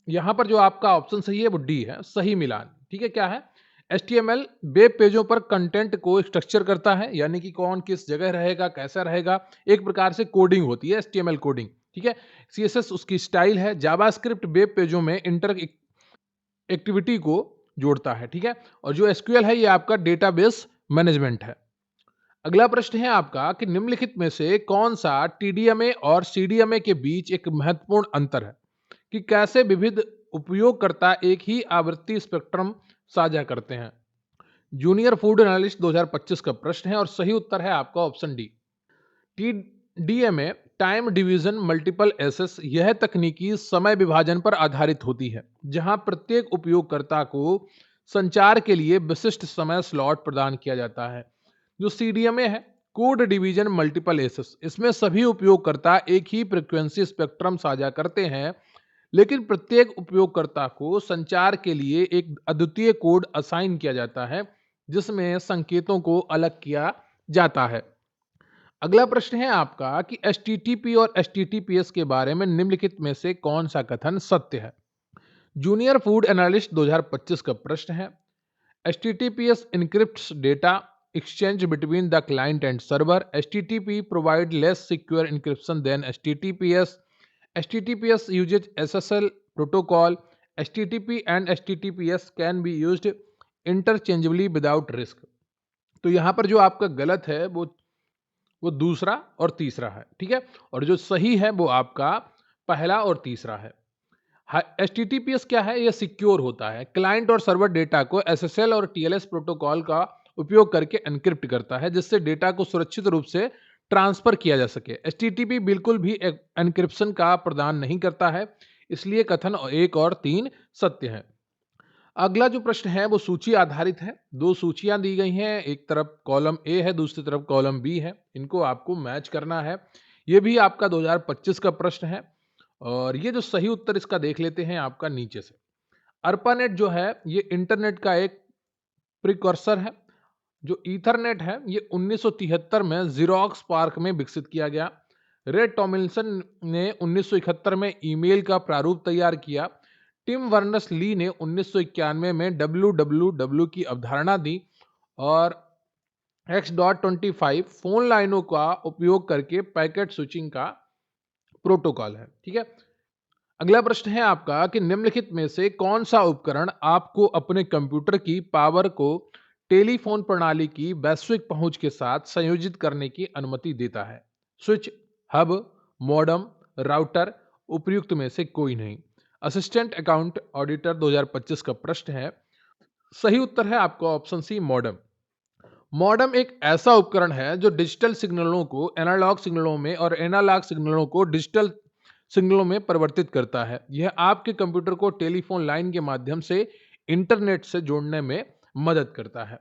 यहां पर जो आपका ऑप्शन सही है वो डी है, सही मिलान। ठीक है, क्या है, HTML वेब पेजों पर कंटेंट को स्ट्रक्चर करता है, यानी कि कौन किस जगह रहेगा, कैसा रहेगा, एक प्रकार से कोडिंग होती है HTML कोडिंग। ठीक है, CSS उसकी स्टाइल है। जावास्क्रिप्ट वेब पेजों में इंटर एक्टिविटी को जोड़ता है। ठीक है, और जो SQL है ये आपका डेटाबेस मैनेजमेंट है। अगला प्रश्न है आपका कि निम्नलिखित में से कौन सा TDMA और CDMA के बीच एक महत्वपूर्ण अंतर है? कि कैसे विविध उपयोगकर्ता एक ही आवृत्ति स्पेक्ट्रम साझा करते हैं। जूनियर फूड एनालिस्ट 2025 का प्रश्न है और सही उत्तर है आपका option D. TDMA time division multiple access यह तकनीकी समय विभाजन पर आधारित होती है, जहां प्रत्येक उपयोगकर्ता को संचार के लिए विशिष्ट समय स्लॉट प्रदान किया जाता है। जो सीडीएमए है, कोड डिवीजन मल्टीपल एसेस, इसमें सभी उपयोगकर्ता एक ही फ्रीक्वेंसी स्पेक्ट्रम साझा करते हैं, लेकिन प्रत्येक उपयोगकर्ता को संचार के लिए एक अद्वितीय कोड असाइन किया जाता है, जिसमें संकेतों को अलग किया जाता है। अगला प्रश्न है आपका कि एचटीटीपी और एचटीटीपीएस के बारे में निम्नलिखित में से कौन सा कथन सत्य है। जूनियर फूड एनालिस्ट 2025 का प्रश्न है। HTTPS encrypts data exchange between the client and server. HTTP provide less secure encryption than HTTPS. HTTPS uses SSL protocol. HTTP and HTTPS can be used interchangeably without risk. तो यहाँ पर जो आपका गलत है वो दूसरा और तीसरा है, ठीक है। और जो सही है वो आपका पहला और तीसरा है। HTTPS क्या है? यह सिक्योर होता है। क्लाइंट और सर्वर डेटा को SSL और TLS प्रोटोकॉल का उपयोग करके एन्क्रिप्ट करता है, जिससे डेटा को सुरक्षित रूप से ट्रांसफर किया जा सके। HTTP बिल्कुल भी एन्क्रिप्शन का प्रदान नहीं करता है, इसलिए कथन 1 और 3 सत्य है। अगला जो प्रश्न है वो सूची आधारित है। दो सूचियां दी गई हैं, एक तरफ कॉलम ए है, दूसरी तरफ कॉलम बी है। इनको आपको मैच करना है। ये भी आपका 2025 का प्रश्न है और ये जो सही उत्तर इसका देख लेते हैं आपका नीचे से। अर्पानेट जो है ये इंटरनेट का एक प्रिकॉर्सर है। जो ईथरनेट है ये 1973 में जीरोक्स पार्क में विकसित किया गया। रे टॉमिल्सन ने 1971 में ईमेल का प्रारूप तैयार किया। टिम वर्नर्स ली ने 1991 में WWW की अवधारणा दी और X.25 फोन लाइनों का उपयोग करके पैकेट स्विचिंग का प्रोटोकॉल है, ठीक है। अगला प्रश्न है आपका कि निम्नलिखित में से कौन सा उपकरण आपको अपने कंप्यूटर की पावर को टेलीफोन प्रणाली की वैश्विक पहुंच के साथ संयोजित करने की अनुमति देता है। स्विच, हब, मॉडम, राउटर, उपयुक्त में से कोई नहीं। असिस्टेंट अकाउंट ऑडिटर 2025 का प्रश्न है। सही उत्तर है आपका ऑप्शन सी, मॉडम। मॉडम एक ऐसा उपकरण है जो डिजिटल सिग्नलों को एनालॉग सिग्नलों में और एनालॉग सिग्नलों को डिजिटल सिग्नलों में परिवर्तित करता है। यह आपके कंप्यूटर को टेलीफोन लाइन के माध्यम से इंटरनेट से जोड़ने में मदद करता है।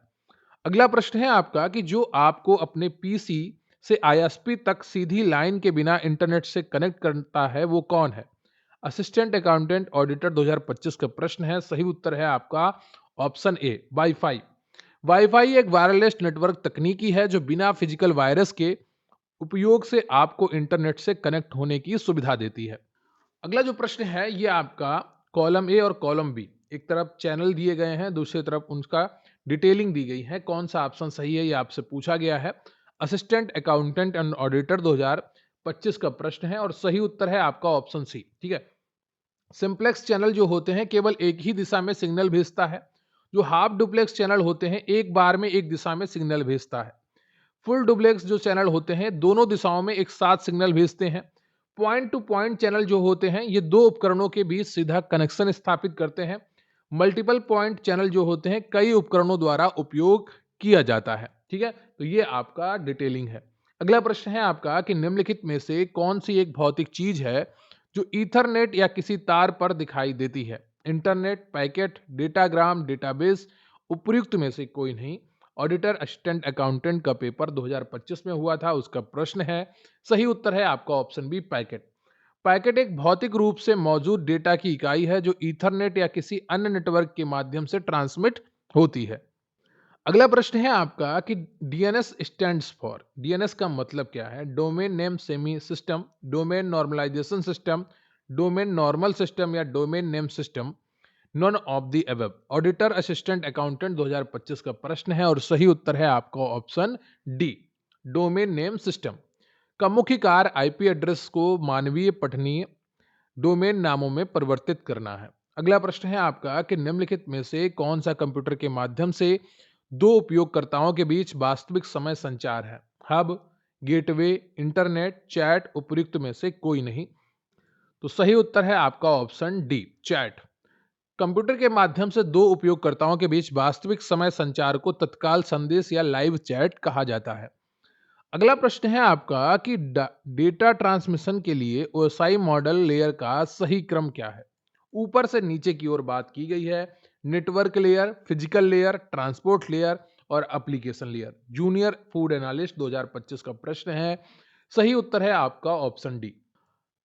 अगला प्रश्न है आपका कि जो आपको अपने पीसी से आईएसपी तक सीधी लाइन के बिना इंटरनेट से कनेक्ट करता है वो कौन है। असिस्टेंट अकाउंटेंट ऑडिटर 2025 का प्रश्न है। सही उत्तर है आपका ऑप्शन ए, वाईफाई। वाईफाई एक वायरलेस नेटवर्क तकनीकी है जो बिना फिजिकल वायरस के उपयोग से आपको इंटरनेट से कनेक्ट होने की सुविधा देती है। अगला जो प्रश्न है ये आपका कॉलम ए और कॉलम बी, एक तरफ चैनल दिए गए हैं, दूसरी तरफ उनका डिटेलिंग दी गई है। कौन सा ऑप्शन सही है ये आपसे पूछा गया है। असिस्टेंट अकाउंटेंट एंड ऑडिटर 2025 का प्रश्न है और सही उत्तर है आपका ऑप्शन सी, ठीक है। सिंप्लेक्स चैनल जो होते हैं केवल एक ही दिशा में सिग्नल भेजता है। जो हाफ डुप्लेक्स चैनल होते हैं एक बार में एक दिशा में सिग्नल भेजता है। फुल डुप्लेक्स जो चैनल होते हैं दोनों दिशाओं में एक साथ सिग्नल भेजते हैं। पॉइंट टू पॉइंट चैनल जो होते हैं ये दो उपकरणों के बीच सीधा कनेक्शन स्थापित करते हैं। मल्टीपल पॉइंट चैनल जो होते हैं कई उपकरणों द्वारा उपयोग किया जाता है, ठीक है। तो ये आपका डिटेलिंग है। अगला प्रश्न है आपका कि निम्नलिखित में से कौन सी एक भौतिक चीज है जो ईथरनेट या किसी तार पर दिखाई देती है। इंटरनेट, पैकेट, डेटाग्राम, डेटाबेस, उपयुक्त में से कोई नहीं। ऑडिटर असिस्टेंट अकाउंटेंट का पेपर 2025 में हुआ था, उसका प्रश्न है। सही उत्तर है आपका ऑप्शन बी, पैकेट। पैकेट एक भौतिक रूप से मौजूद डेटा की इकाई है जो ईथरनेट या किसी अन्य नेटवर्क के माध्यम से ट्रांसमिट होती है। अगला प्रश्न है आपका कि डीएनएस स्टैंड्स फॉर, डीएनएस का मतलब क्या है। Domain name semi system, domain normalization system, domain normal system या domain name system, none of the above. Auditor assistant accountant 2025 का प्रश्न है और सही उत्तर है आपका option D, domain name system. का मुख्य कार्य आईपी एड्रेस को मानवीय पठनीय डोमेन नामों में परिवर्तित करना है। अगला प्रश्न है आपका कि निम्नलिखित में से कौन सा कंप्यूटर के माध्यम से दो उपयोगकर्ताओं के बीच वास्तविक समय संचार है। हब, गेटवे, इंटरनेट, चैट, उपयुक्त में से कोई नहीं। तो सही उत्तर है आपका ऑप्शन डी, चैट। कंप्यूटर के माध्यम से दो उपयोगकर्ताओं के बीच वास्तविक समय संचार को तत्काल संदेश या लाइव चैट कहा जाता है। अगला प्रश्न है आपका कि डेटा ट्रांसमिशन के लिए ओएसआई मॉडल लेयर का सही क्रम क्या है? ऊपर से नीचे की ओर बात की गई है। Network layer, physical layer, transport layer और application layer. Junior food analyst 2025 का प्रश्न है। सही उत्तर है आपका ऑप्शन डी।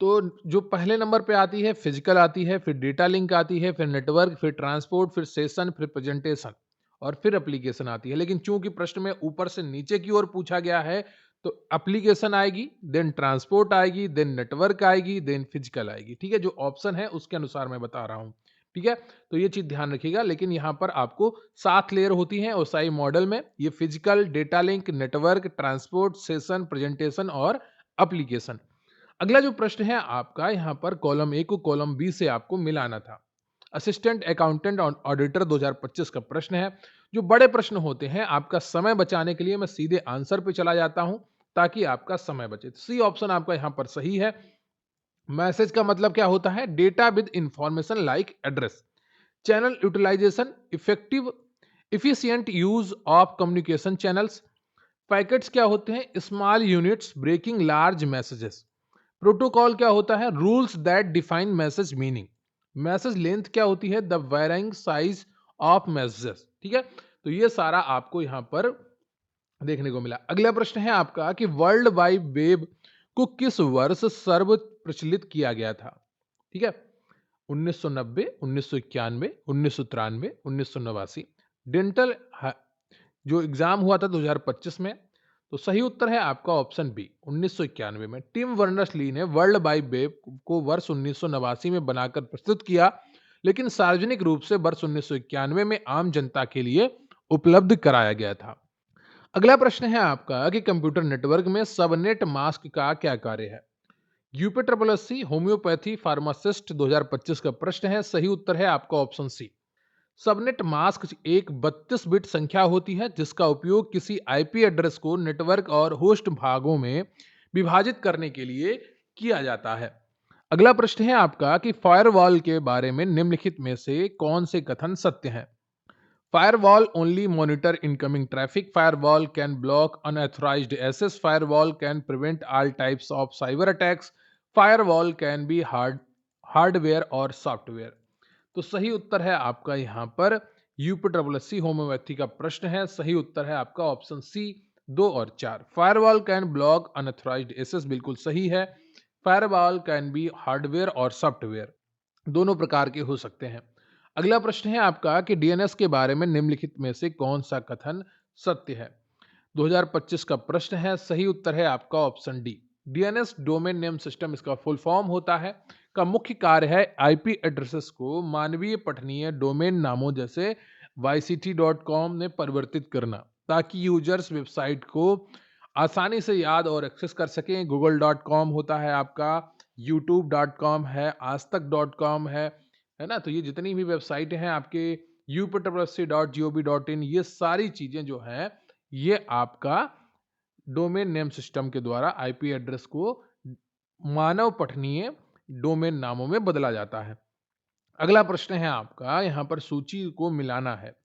तो जो पहले नंबर पे आती है फिजिकल आती है, फिर डेटा लिंक आती है, फिर नेटवर्क, फिर ट्रांसपोर्ट, फिर सेशन, फिर प्रेजेंटेशन और फिर एप्लीकेशन आती है। लेकिन चूंकि प्रश्न में ऊपर से नीचे की ओर पूछा गया है तो एप्लीकेशन आएगी, देन ट्रांसपोर्ट आएगी, देन नेटवर्क आएगी, देन फिजिकल आएगी। ठीक है, जो ऑप्शन है उसके अनुसार मैं बता रहा हूं। ठीक है, तो ये चीज ध्यान रखिएगा। लेकिन यहां पर आपको 7 लेयर होती हैं ओसाई मॉडल में। ये physical, data link, network, transport, session, presentation और एप्लीकेशन। अगला जो प्रश्न है आपका, यहाँ पर कॉलम ए को कॉलम बी से आपको मिलाना था। असिस्टेंट अकाउंटेंट ऑडिटर 2025 का प्रश्न है। जो बड़े प्रश्न होते हैं, आपका समय बचाने के लिए मैं सीधे आंसर पे चला जाता हूं ताकि आपका समय बचे। सी ऑप्शन आपका यहाँ पर सही है। मैसेज का मतलब क्या होता है? Data with information like address. Channel utilization, effective efficient use of communication channels. Packets क्या होते हैं? Small units breaking large messages. Protocol क्या होता है? Rules that define message meaning. Message length क्या होती है? The varying size of messages. ठीक है, तो ये सारा आपको यहां पर देखने को मिला। अगला प्रश्न है आपका कि वर्ल्ड वाइड वेब को किस वर्ष सर्व प्रचलित किया गया था? ठीक है, 1990, 1991, 1993, 1989। डेंटल जो एग्जाम हुआ था 2025 में, तो सही उत्तर है आपका ऑप्शन बी, 1991 में। टिम वर्नर्स ली ने वर्ल्ड वाइड वेब को वर्ष 1989 में बनाकर प्रस्तुत किया, लेकिन सार्वजनिक रूप से वर्ष 1991 में आम जनता के लिए उपलब्ध कराया गया था। अगला प्रश्न है आपका कि कंप्यूटर नेटवर्क में सबनेट मास्क का क्या कार्य है? यूपीट्रिपलएससी होम्योपैथी फार्मासिस्ट 2025 का प्रश्न है। सही उत्तर है आपका ऑप्शन सी। सबनेट मास्क एक 32 बिट संख्या होती है जिसका उपयोग किसी आईपी एड्रेस को नेटवर्क और होस्ट भागों में विभाजित करने के लिए किया जाता है। अगला प्रश्न है आपका कि फायरवॉल के बारे में निम्नलिखित में से कौन से कथन सत्य हैं? Firewall only monitor incoming traffic, firewall can block unauthorized access, firewall can prevent all types of cyber attacks, firewall can be hardware और सॉफ्टवेयर। तो सही उत्तर है आपका यहाँ पर यूपीट्रिपलएससी होम्योपैथी का प्रश्न है। सही उत्तर है आपका ऑप्शन सी, 2 और 4। Firewall can block unauthorized access बिल्कुल सही है। फायरवॉल कैन बी हार्डवेयर और सॉफ्टवेयर, दोनों प्रकार के हो सकते हैं। अगला प्रश्न है आपका कि डीएनएस के बारे में निम्नलिखित में से कौन सा कथन सत्य है? 2025 का प्रश्न है। सही उत्तर है आपका option D. DNS domain name system इसका फुल फॉर्म होता है, का मुख्य कार्य है आईपी एड्रेसेस को मानवीय पठनीय डोमेन नामों जैसे yct.com में परिवर्तित करना, ताकि यूजर्स वेबसाइट को आसानी से याद और एक्सेस कर सकें। google.com होता है आपका, youtube.com है, आजतक.com है ना। तो ये जितनी भी वेबसाइट हैं आपके upwc.gov.in, ये सारी चीजें जो हैं ये आपका डोमेन नेम सिस्टम के द्वारा आईपी एड्रेस को मानव पठनीय डोमेन नामों में बदला जाता है। अगला प्रश्न है आपका, यहां पर सूची को मिलाना है।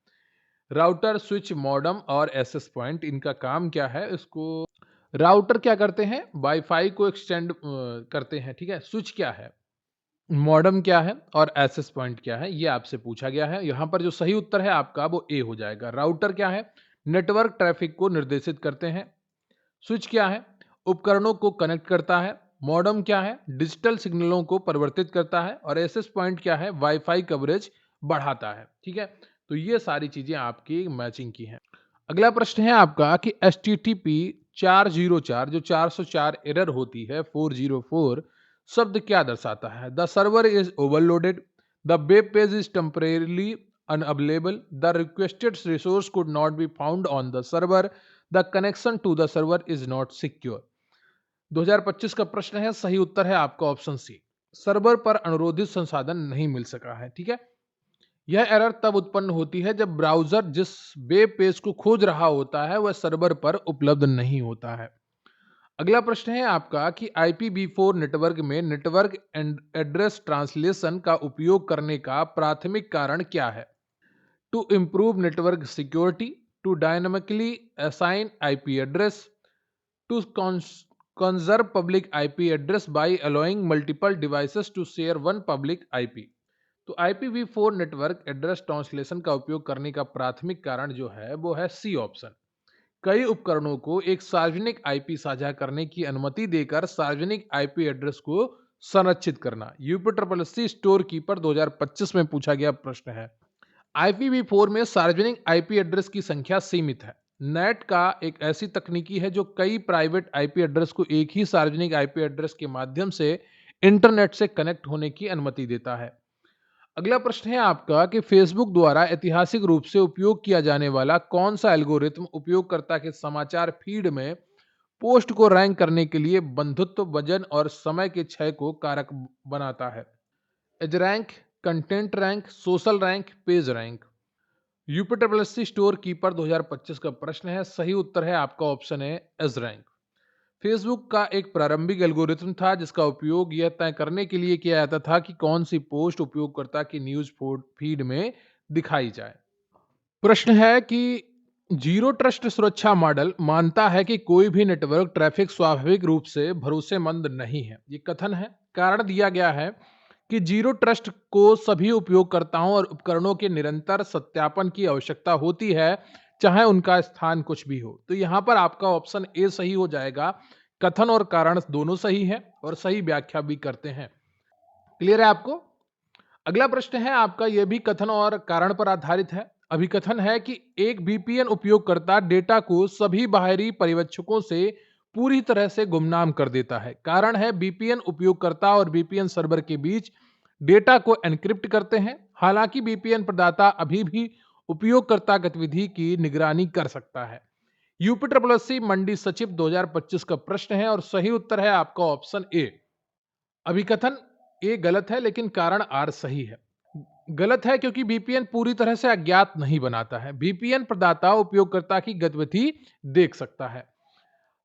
राउटर, स्विच, मॉडम और एक्सेस पॉइंट, इनका काम क्या है? इसको राउटर क्या करते हैं? वाईफाई को एक्सटेंड करते हैं। ठीक है, स्विच क्या है, मॉडम क्या है और एक्सेस पॉइंट क्या है, ये आपसे पूछा गया है। यहां पर जो सही उत्तर है आपका वो ए हो जाएगा। राउटर क्या है? नेटवर्क ट्रैफिक को निर्देशित करते हैं। स्विच क्या है? उपकरणों को कनेक्ट करता है। मॉडम क्या है? डिजिटल सिग्नलों को परिवर्तित करता है। और एक्सेस पॉइंट क्या है? वाईफाई कवरेज बढ़ाता है। ठीक है, तो ये सारी चीजें आपकी मैचिंग की हैं। अगला प्रश्न है आपका कि HTTP 404 जो 404 एरर होती है 404 शब्द क्या दर्शाता है? The server is overloaded, the web page is temporarily unavailable, the requested resource could not be found on the server, the connection to the server is not secure. 2025 का प्रश्न है। सही उत्तर है आपका ऑप्शन सी, सर्वर पर अनुरोधित संसाधन नहीं मिल सका है। ठीक है, यह एरर तब उत्पन्न होती है जब ब्राउजर जिस वेब पेज को खोज रहा होता है वह सर्वर पर उपलब्ध नहीं होता है। अगला प्रश्न है आपका कि IPv4 नेटवर्क में नेटवर्क एड्रेस ट्रांसलेशन का उपयोग करने का प्राथमिक कारण क्या है? To improve network security, to dynamically assign IP address, to conserve public IP address by allowing multiple devices to share one public IP। तो IPv4 नेटवर्क एड्रेस ट्रांसलेशन का उपयोग करने का प्राथमिक कारण जो है वो है सी ऑप्शन। कई उपकरणों को एक सार्वजनिक आईपी साझा करने की अनुमति देकर सार्वजनिक आईपी एड्रेस को संरक्षित करना। यूपी स्टोर कीपर 2025 में पूछा गया प्रश्न है। IPv4 में सार्वजनिक आईपी एड्रेस की संख्या सीमित है। नेट का एक ऐसी तकनीकी है जो कई प्राइवेट आईपी एड्रेस को एक ही सार्वजनिक आईपी एड्रेस के माध्यम से इंटरनेट से कनेक्ट होने की अनुमति देता है। अगला प्रश्न है आपका कि फेसबुक द्वारा ऐतिहासिक रूप से उपयोग किया जाने वाला कौन सा एल्गोरिथम उपयोगकर्ता के समाचार फीड में पोस्ट को रैंक करने के लिए बंधुत्व, वजन और समय के क्षय को कारक बनाता है? Edge rank, content rank, social rank, page rank. UP store keeper 2025 का प्रश्न है। सही उत्तर है आपका ऑप्शन है एज रैंक। फेसबुक का एक प्रारंभिक एल्गोरिथम था जिसका उपयोग यह तय करने के लिए किया जाता था कि कौन सी पोस्ट उपयोगकर्ता की न्यूज फीड में दिखाई जाए। प्रश्न है कि जीरो ट्रस्ट सुरक्षा मॉडल मानता है कि कोई भी नेटवर्क ट्रैफिक स्वाभाविक रूप से भरोसेमंद नहीं है। ये कथन है। कारण दिया गया है कि जीरो ट्रस्ट को सभी उपयोगकर्ताओं और उपकरणों के निरंतर सत्यापन की आवश्यकता होती है, चाहे उनका स्थान कुछ भी हो। तो यहां पर आपका ऑप्शन ए सही हो जाएगा। कथन और कारण दोनों सही है और सही व्याख्या भी करते हैं। क्लियर है आपको? अगला प्रश्न है आपका, यह भी कथन और कारण पर आधारित है। अभिकथन है कि एक VPN उपयोगकर्ता डेटा को सभी बाहरी पर्यवेक्षकों से पूरी तरह से गुमनाम कर देता है। कारण है VPN उपयोगकर्ता और VPN सर्वर के बीच डेटा को एन्क्रिप्ट करते हैं। हालांकि VPN प्रदाता अभी भी उपयोगकर्ता गतिविधि की निगरानी कर सकता है। यूपी मंडी सचिव 2025 का प्रश्न है और सही उत्तर है आपका ऑप्शन ए। अभिकथन ए गलत है लेकिन कारण आर सही है। गलत है क्योंकि VPN पूरी तरह से अज्ञात नहीं बनाता है। VPN प्रदाता उपयोगकर्ता की गतिविधि देख सकता है।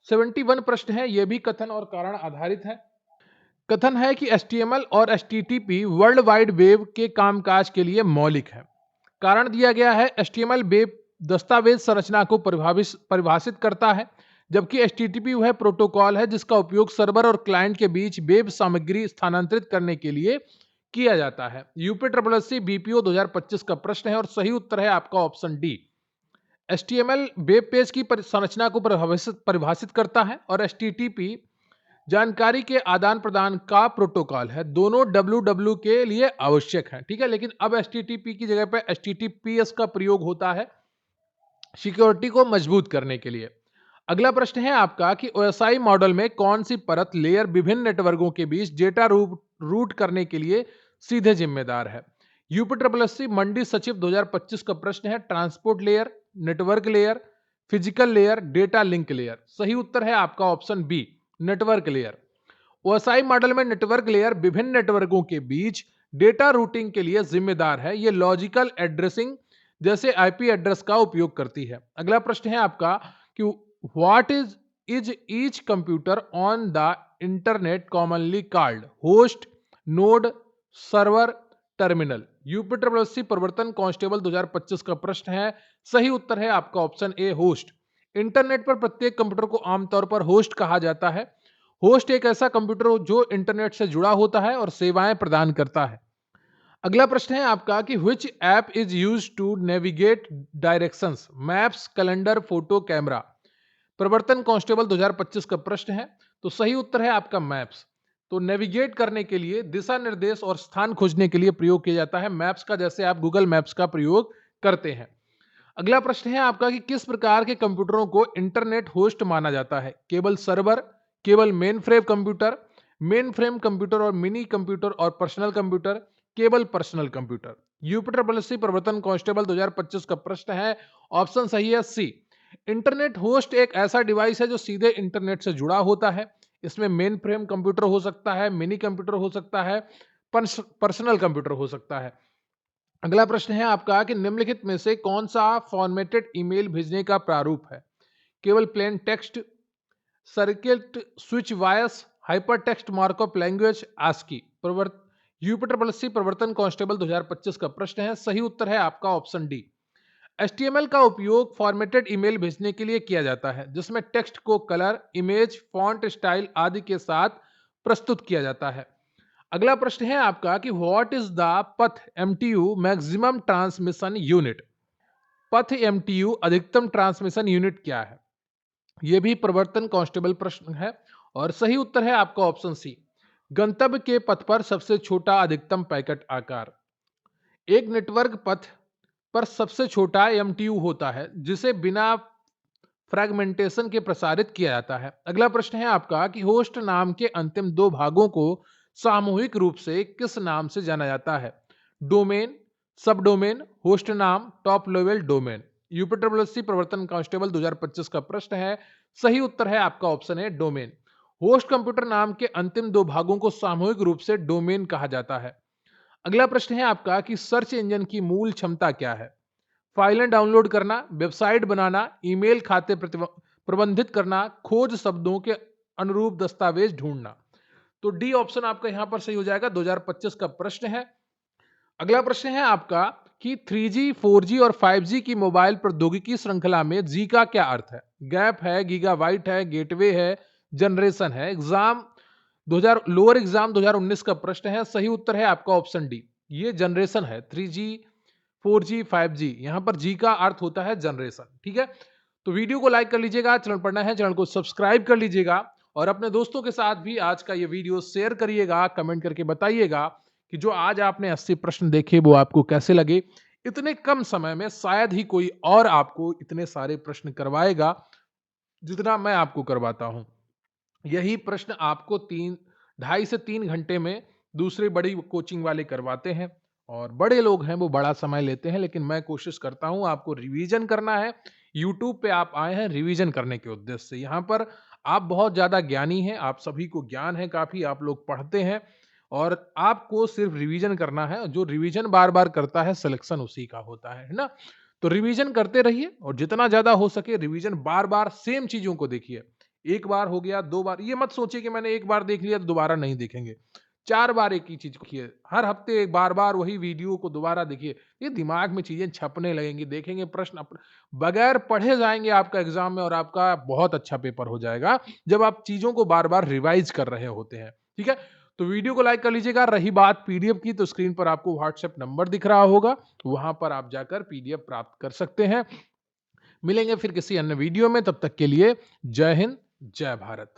71 प्रश्न है, यह भी कथन और कारण आधारित है। कथन है कि HTML और HTTP वर्ल्ड वाइड वेब के कामकाज के लिए मौलिक है। कारण दिया गया है HTML वेब दस्तावेज संरचना को परिभाषित करता है, जबकि HTTP वह प्रोटोकॉल है जिसका उपयोग सर्वर और क्लाइंट के बीच वेब सामग्री स्थानांतरित करने के लिए किया जाता है। यूपी BPO 2025 का प्रश्न है और सही उत्तर है आपका option D. HTML web page की संरचना को परिभाषित करता है और HTTP जानकारी के आदान प्रदान का प्रोटोकॉल है। दोनों WW के लिए आवश्यक है, ठीक है। लेकिन अब HTTP की जगह पे HTTPS का प्रयोग होता है सिक्योरिटी को मजबूत करने के लिए। अगला प्रश्न है आपका कि OSI मॉडल में कौन सी परत लेयर विभिन्न नेटवर्कों के बीच डेटा रूट करने के लिए सीधे जिम्मेदार है? यूपी मंडी सचिव 2025 का प्रश्न है। Transport layer, network layer, physical layer, data link layer. सही उत्तर है आपका option B, network layer. OSI model में नेटवर्क लेयर विभिन्न नेटवर्कों के बीच डेटा रूटिंग के लिए जिम्मेदार है। यह लॉजिकल एड्रेसिंग जैसे IP एड्रेस का उपयोग करती है। अगला प्रश्न है आपका कि what is each computer on the internet commonly called? Host, node, server, terminal. UP प्रवर्तन कांस्टेबल 2025 का प्रश्न है। सही उत्तर है आपका ऑप्शन ए, होस्ट। इंटरनेट पर प्रत्येक कंप्यूटर को आमतौर पर होस्ट कहा जाता है। होस्ट एक ऐसा कंप्यूटर हो जो इंटरनेट से जुड़ा होता है और सेवाएं प्रदान करता है। अगला प्रश्न है आपका कि which app is use to navigate directions? Maps, calendar, photo, camera. प्रवर्तन कांस्टेबल 2025 का प्रश्न है। तो सही उत्तर है आपका मैप्स। तो नेविगेट करने के लिए, दिशा निर्देश और स्थान खोजने के लिए प्रयोग किया जाता है मैप्स का, जैसे आप गूगल मैप्स का प्रयोग करते हैं। अगला प्रश्न है आपका कि किस प्रकार के कंप्यूटरों को इंटरनेट होस्ट माना जाता है? केवल सर्वर, केवल main frame computer, main frame computer और मिनी कंप्यूटर और पर्सनल कंप्यूटर, केवल पर्सनल कंप्यूटर। यूपी प्रवर्तन कांस्टेबल 2025 का प्रश्न है। ऑप्शन सही है सी। इंटरनेट होस्ट एक ऐसा डिवाइस है जो सीधे इंटरनेट से जुड़ा होता है। इसमें मेन फ्रेम कंप्यूटर हो सकता है, मिनी कंप्यूटर हो सकता है, पर्सनल कंप्यूटर हो सकता है। अगला प्रश्न है आपका कि निम्नलिखित में से कौन सा फॉर्मेटेड ईमेल भेजने का प्रारूप है? केवल plain text, circuit switch voice hypertext markup language ASCII UP प्रवर्तन कांस्टेबल 2025 का प्रश्न है। सही उत्तर है आपका ऑप्शन डी। HTML का उपयोग फॉर्मेटेड ईमेल भेजने के लिए किया जाता है जिसमें टेक्स्ट को कलर, इमेज, फॉन्ट स्टाइल आदि के साथ प्रस्तुत किया जाता है। अगला प्रश्न है आपका कि what is the path MTU maximum transmission unit. पथ MTU अधिकतम ट्रांसमिशन यूनिट क्या है? यह भी प्रवर्तन कांस्टेबल प्रश्न है और सही उत्तर है आपका ऑप्शन सी। गंतव्य के पथ पर सबसे छोटा अधिकतम पैकेट आकार। एक नेटवर्क पथ पर सबसे छोटा MTU होता है जिसे बिना फ्रैगमेंटेशन के प्रसारित किया जाता है। अगला प्रश्न है आपका कि होस्ट नाम के अंतिम दो भागों को सामूहिक रूप से किस नाम से जाना जाता है? डोमेन, सब डोमेन, होस्ट नाम, टॉप लेवल डोमेन। यूपीट्रिपलएससी प्रवर्तन कांस्टेबल 2025 का प्रश्न है। सही उत्तर है आपका ऑप्शन है डोमेन। होस्ट कंप्यूटर नाम के अंतिम दो भागों को सामूहिक रूप से डोमेन कहा जाता है। अगला प्रश्न है आपका कि सर्च इंजन की मूल क्षमता क्या है? फाइलें डाउनलोड करना, वेबसाइट बनाना, ईमेल खाते प्रबंधित करना, खोज शब्दों के अनुरूप दस्तावेज ढूंढना। तो डी ऑप्शन आपका यहां पर सही हो जाएगा। 2025 का प्रश्न है। अगला प्रश्न है आपका कि 3G, 4G और 5G की मोबाइल प्रौद्योगिकी श्रृंखला में जी का क्या अर्थ है? गैप है, गीगाबाइट है, गेटवे है, जनरेशन है। लोअर एग्जाम 2019 का प्रश्न है। सही उत्तर है आपका ऑप्शन डी। ये जनरेशन है। 3G, 4G, 5G, यहां पर जी का अर्थ होता है जनरेशन। ठीक है, तो वीडियो को लाइक कर लीजिएगा, चैनल पर नया है चैनल को सब्सक्राइब कर लीजिएगा और अपने दोस्तों के साथ भी आज का ये वीडियो शेयर करिएगा। कमेंट करके बताइएगा कि जो आज आपने 80 प्रश्न देखे वो आपको कैसे लगे। इतने कम समय में शायद ही कोई और आपको इतने सारे प्रश्न करवाएगा जितना मैं आपको करवाता हूं। यही प्रश्न आपको 2.5 से 3 घंटे में दूसरे बड़ी कोचिंग वाले करवाते हैं और बड़े लोग हैं वो बड़ा समय लेते हैं, लेकिन मैं कोशिश करता हूं आपको रिवीजन करना है। यूट्यूब पे आप आए हैं रिवीजन करने के उद्देश्य से। यहाँ पर आप बहुत ज्यादा ज्ञानी हैं, आप सभी को ज्ञान है काफी, आप लोग पढ़ते हैं और आपको सिर्फ रिवीजन करना है। जो रिवीजन बार बार करता है सिलेक्शन उसी का होता है ना। तो रिवीजन करते रहिए और जितना ज्यादा हो सके रिवीजन बार बार सेम चीजों को देखिए। एक बार हो गया, 2 बार, ये मत सोचिए कि मैंने एक बार देख लिया तो दोबारा नहीं देखेंगे। 4 बार एक ही चीज देखिए, हर हफ्ते बार बार वही वीडियो को दोबारा देखिए। ये दिमाग में चीजें छपने लगेंगी, देखेंगे प्रश्न बगैर पढ़े जाएंगे आपका एग्जाम में और आपका बहुत अच्छा पेपर हो जाएगा जब आप चीजों को बार बार रिवाइज कर रहे होते हैं। ठीक है, तो वीडियो को लाइक कर लीजिएगा। रही बात पीडीएफ की, तो स्क्रीन पर आपको व्हाट्सएप नंबर दिख रहा होगा, वहां पर आप जाकर पीडीएफ प्राप्त कर सकते हैं। मिलेंगे फिर किसी अन्य वीडियो में, तब तक के लिए जय हिंद, जय भारत।